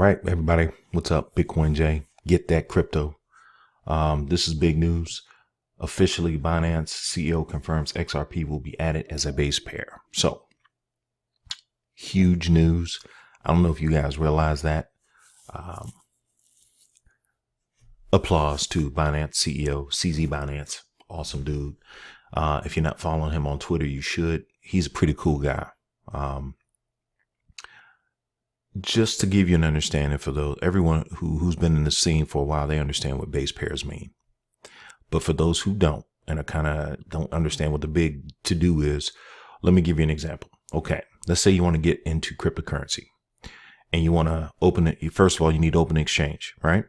right, everybody, what's up? Bitcoin J, get that crypto. This is big news. Officially, Binance CEO confirms XRP will be added as a base pair. So, huge news. I don't know if you guys realize that. Applause to Binance CEO, CZ Binance. Awesome dude. If you're not following him on Twitter, you should. He's a pretty cool guy. Just to give you an understanding for everyone who's been in the scene for a while, they understand what base pairs mean. But for those who don't and are kind of don't understand what the big to do is, let me give you an example. Okay, let's say you want to get into cryptocurrency and you want to open it. First of all, you need to open an exchange, right?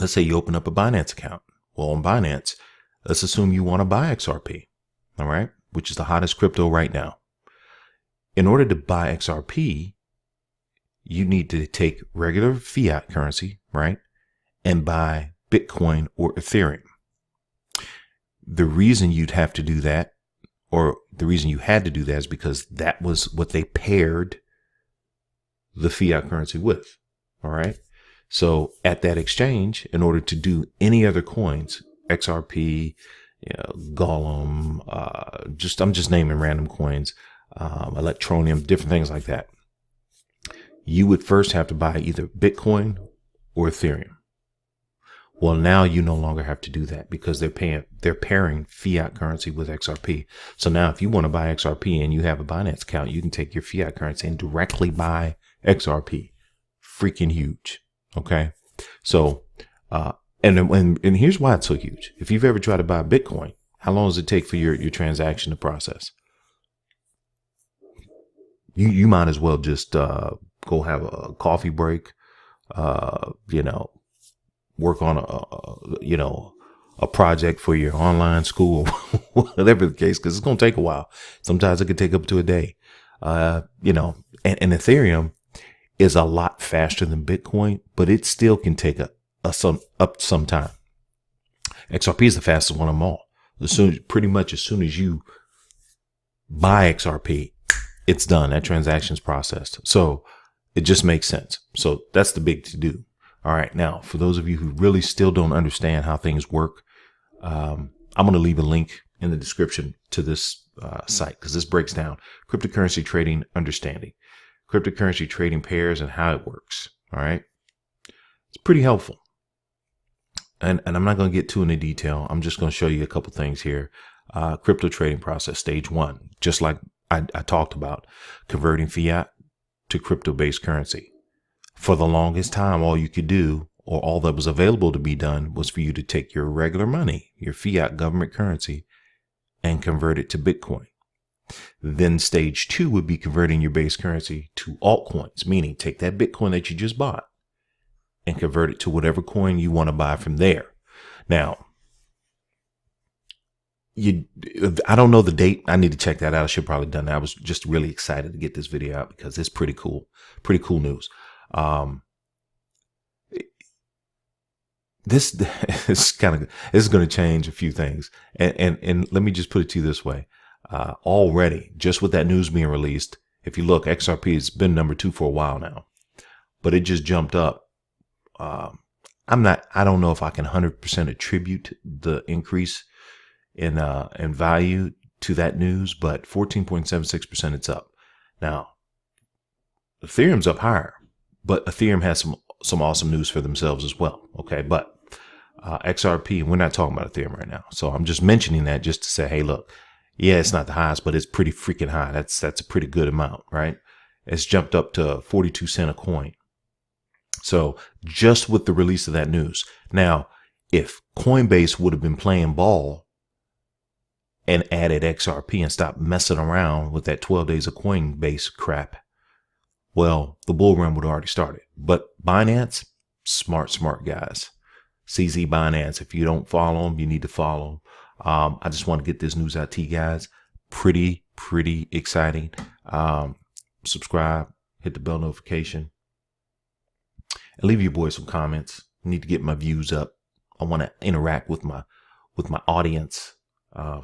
Let's say you open up a Binance account. Well, on Binance, let's assume you want to buy XRP, all right, which is the hottest crypto right now. In order to buy XRP, you need to take regular fiat currency, right, and buy Bitcoin or Ethereum. The reason you'd have to do that, or the reason you had to do that, is because that was what they paired the fiat currency with. All right. So at that exchange, in order to do any other coins, XRP, Golem, I'm just naming random coins, Electronium, different things like that, you would first have to buy either Bitcoin or Ethereum. Well, now you no longer have to do that because they're pairing fiat currency with XRP. So now if you want to buy XRP and you have a Binance account, you can take your fiat currency and directly buy XRP. Freaking huge. Okay. So, and here's why it's so huge. If you've ever tried to buy Bitcoin, how long does it take for your transaction to process? You might as well just, go have a coffee break, work on a project for your online school, whatever the case, because it's going to take a while. Sometimes it could take up to a day. And Ethereum is a lot faster than Bitcoin, but it still can take some time. XRP is the fastest one of them all. Pretty much as soon as you buy XRP, it's done. That transaction's processed. So it just makes sense. So that's the big to do. All right. Now, for those of you who really still don't understand how things work, I'm going to leave a link in the description to this site because this breaks down cryptocurrency trading understanding, cryptocurrency trading pairs and how it works. All right. It's pretty helpful. And I'm not going to get too into detail. I'm just going to show you a couple things here. Crypto trading process, stage 1, just like I talked about, converting fiat to crypto-based currency. For the longest time, all you could do, or all that was available to be done, was for you to take your regular money, your fiat government currency, and convert it to Bitcoin. Then stage 2 would be converting your base currency to altcoins, meaning take that Bitcoin that you just bought and convert it to whatever coin you want to buy from there. Now, I don't know the date. I need to check that out. I should have probably done that. I was just really excited to get this video out because it's pretty cool news. This is going to change a few things. And let me just put it to you this way. Already, just with that news being released, if you look, XRP has been number 2 for a while now, but it just jumped up. I don't know if I can 100% attribute the increase in value to that news, but 14.76% it's up. Now, Ethereum's up higher, but Ethereum has some awesome news for themselves as well. Okay. But, XRP, we're not talking about Ethereum right now. So I'm just mentioning that just to say, hey, look, yeah, it's not the highest, but it's pretty freaking high. That's a pretty good amount, right? It's jumped up to 42 cents a coin. So just with the release of that news. Now, if Coinbase would have been playing ball and added XRP and stopped messing around with that 12 days of Coinbase crap, well, the bull run would have already started. But Binance, smart guys. CZ Binance. If you don't follow them, you need to follow them. I just want to get this news out to you guys. Pretty exciting. Subscribe, hit the bell notification, and leave your boys some comments. I need to get my views up. I want to interact with my audience.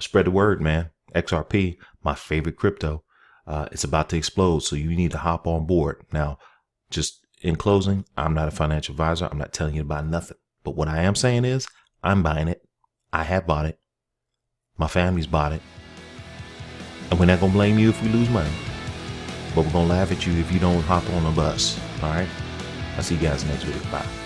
Spread the word, man. XRP, my favorite crypto. It's about to explode, so you need to hop on board. Now, just in closing, I'm not a financial advisor. I'm not telling you about nothing. But what I am saying is I'm buying it. I have bought it. My family's bought it. And we're not going to blame you if we lose money. But we're going to laugh at you if you don't hop on the bus. All right? I'll see you guys next week. Bye.